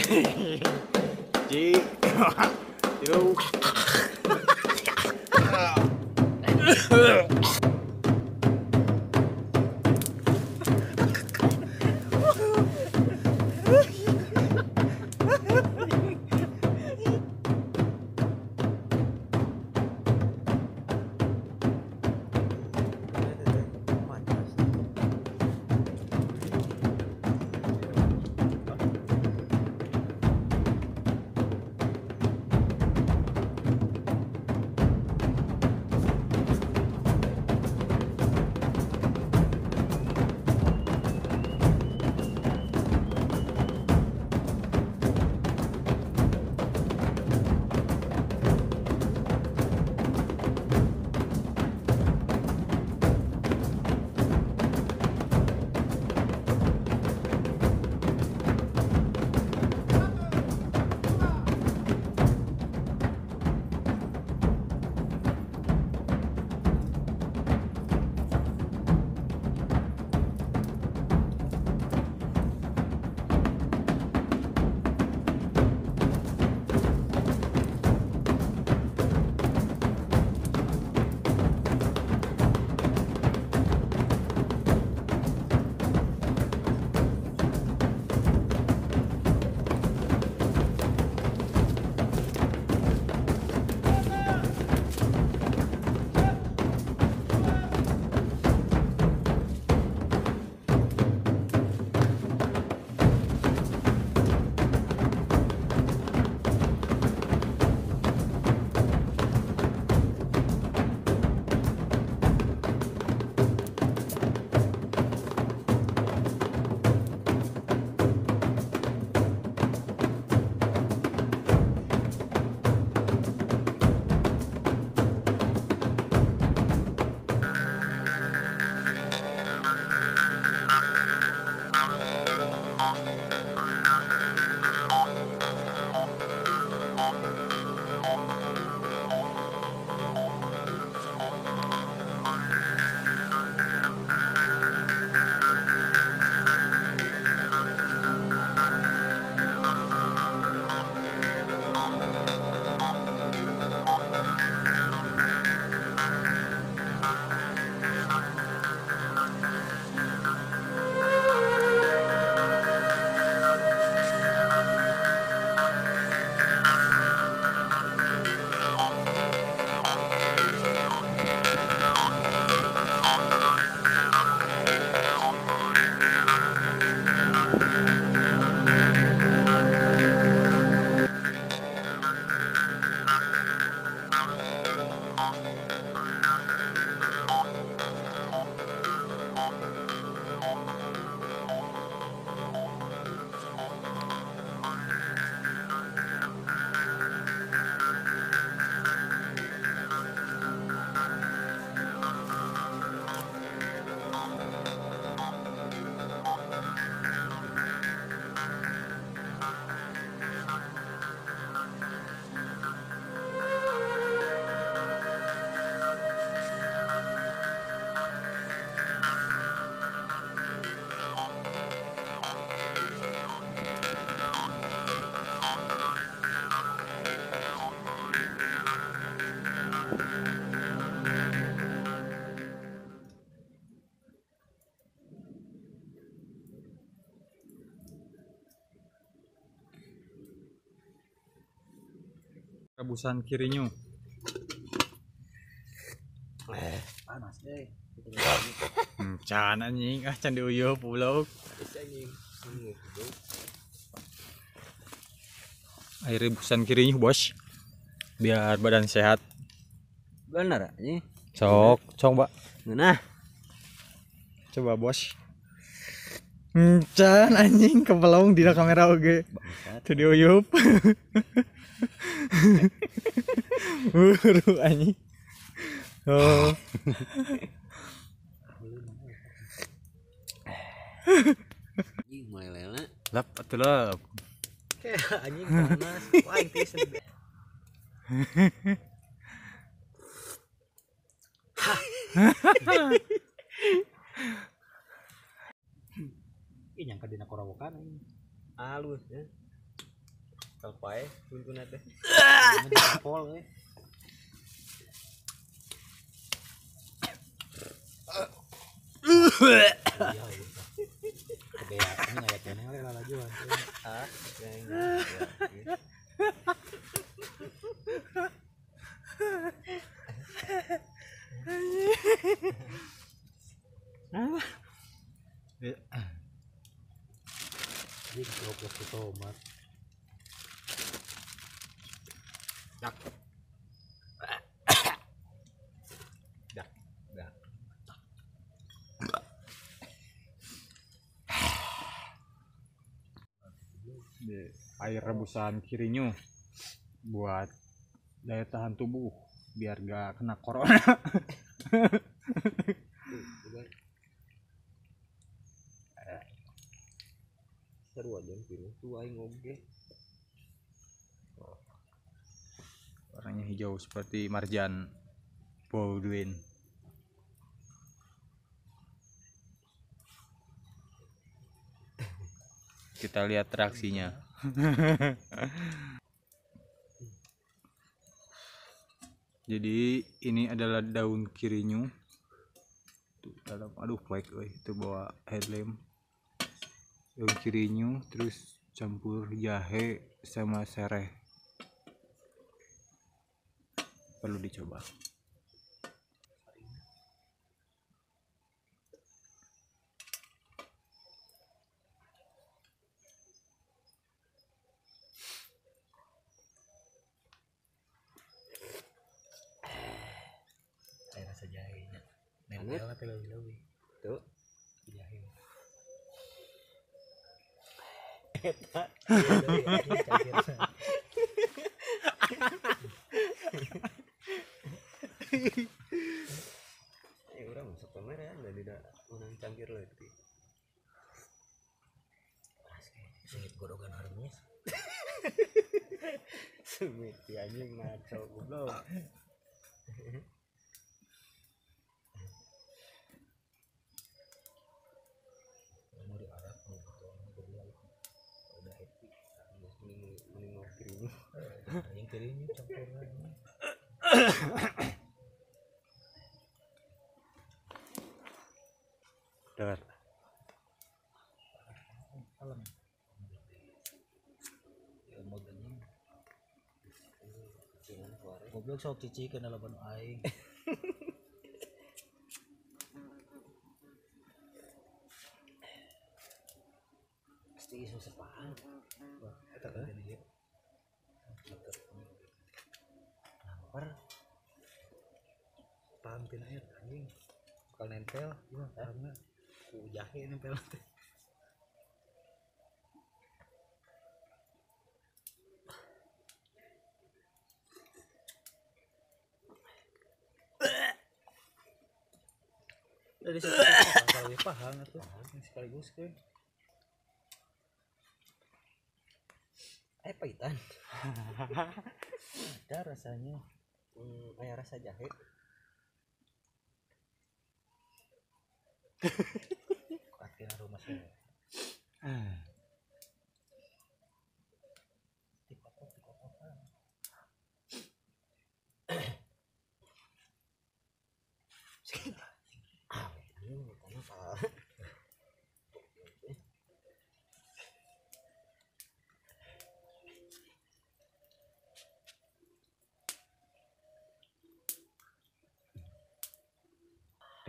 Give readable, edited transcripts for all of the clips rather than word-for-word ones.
Cik. Yo. Rebusan kirinya. Panas deh. Can anjing, can diuyuh pulau. Air rebusan kirinya, Bos. Biar badan sehat. Bener anjing. Sok, coba. Nah. Coba, Bos. Can anjing kepelong di kamera oge. Tuh diuyup. Buru anjing. Oh. Anjing mulai lele. Lap atuh lap. Anjing panas. Wah, tis. Ih nyangka dina korawokan anjing. Halus ya. Sampai kuntuna teh. Pol we. Iya. Bea ini aya channel lalajuan. Ah, ya. Apa? Jadi goblok ke tomat. Dak. Dak. Dak. Air rebusan kirinya buat daya tahan tubuh biar gak kena corona. Seru aja pilih tuh aing oge. Warnanya hijau seperti marjan Baldwin. Kita lihat reaksinya. Jadi ini adalah daun kirinya. Tuh dalam, aduh baik, itu bawa headlamp. Daun kirinya terus campur jahe sama sereh. Perlu dicoba. Air rasa jahenya. Nempel atau lebih. Tuh. Jahe. Eta. Urang masuk kamera dan tidak menang cangkir lagi. Sengit gorogan harus. Sengit anjing ngaco goblok. Mau diarah udah happy. Mending kirinya. Yang kirinya campuran. Dar. Alam. Ya modalnya. Goblok sok cici ke dalam aing. Pasti isu sepaan. Wah, eta kan dia. Nampar. Paham tina air anjing. Bakal nempel, gimana pahamna? Ku jahe nempel teh. Dari situ kalau paham atuh sekaligus ke. Pahitan. Ada rasanya. Kayak rasa jahe. Kuatin aroma saya.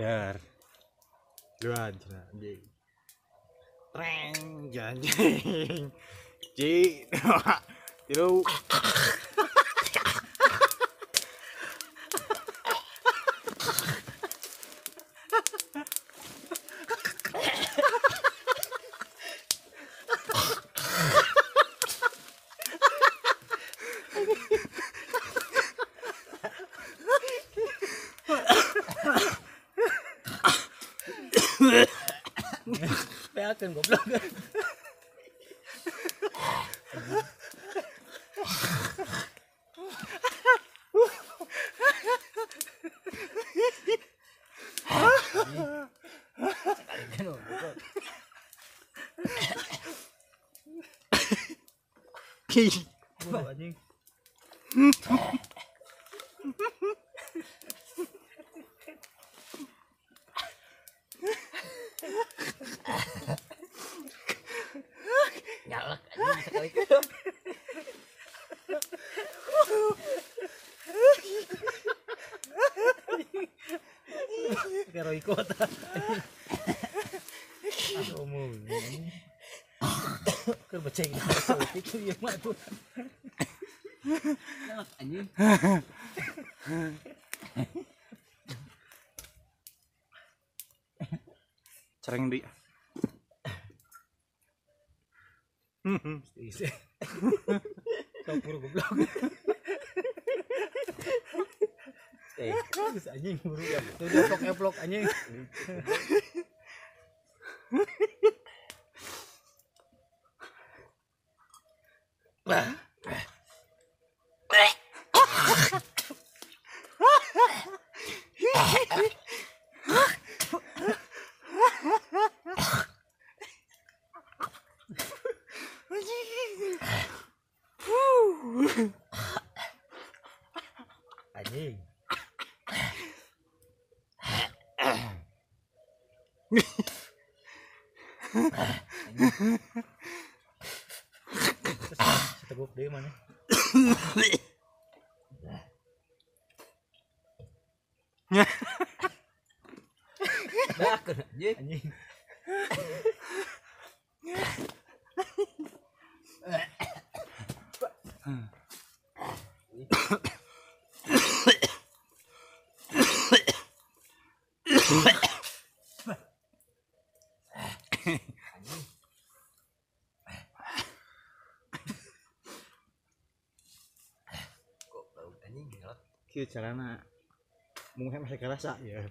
Dar. Luan cenah anjing. Treng janjing. Ci. Tilu. Peakeun goblok. Buru anjing. Nyalak anjing sekali. Karo ikut. Aduh mau. Keur beceng sotik ieu mah tuh. Nyalak anjing. Cereng di. Isi. Campur goblok. Terus anjing buru ya. Tuh dia eplok anjing. Anjing. Seteguk deh mana? Dah kena anjing. Anjing. Kok bau anjing nyalak. Kieu carana munghe masih kerasa ya.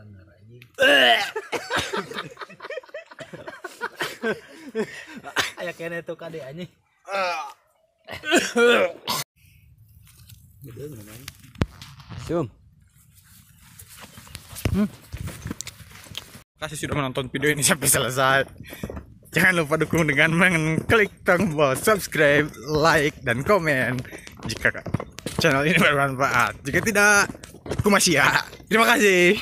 Bener anjing. Aya kene tuh kade anjing. Gede bener. Sum. Kasih sudah menonton video ini sampai selesai. Jangan lupa dukung dengan mengklik tombol subscribe, like, dan komen jika channel ini bermanfaat. Jika tidak, aku masih ya. Terima kasih.